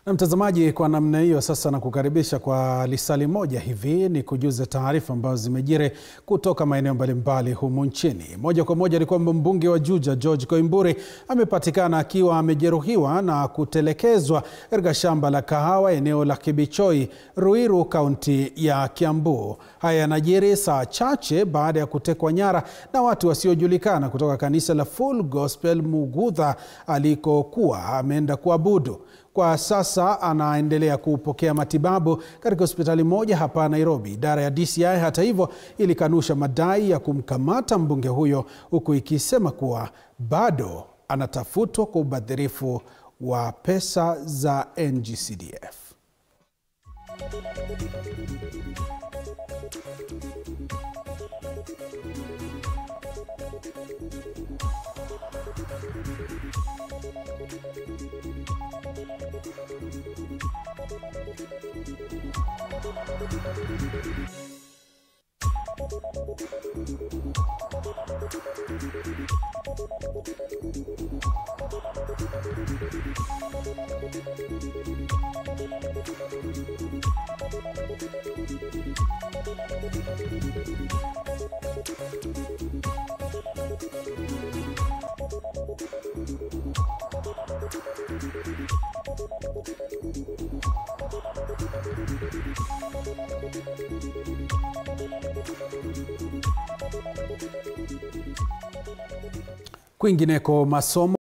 Na mtazamaji, kwa namna hiyo sasa na kukaribisha kwa lisali moja hivi ni kujuze taarifa ambazo zimejiri kutoka maeneo mbalimbali humu nchini. Moja kwa moja ni kwamba mbunge wa Juja George Koimburi amepatikana akiwa amejeruhiwa na kutelekezwa katika shamba la kahawa eneo la Kibichoi, Ruiru, kaunti ya Kiambu. Haya yanajiri saa chache baada ya kutekwa nyara na watu wasiojulikana kutoka kanisa la Full Gospel Mugudha alikokuwa ameenda kuabudu. Kwa sasa anaendelea kupokea matibabu katika hospitali moja hapa Nairobi. Idara ya DCI hata hivyo ilikanusha madai ya kumkamata mbunge huyo, huku ikisema kuwa bado anatafutwa kwa ubadhirifu wa pesa za NG-CDF. Kwingineko, masomo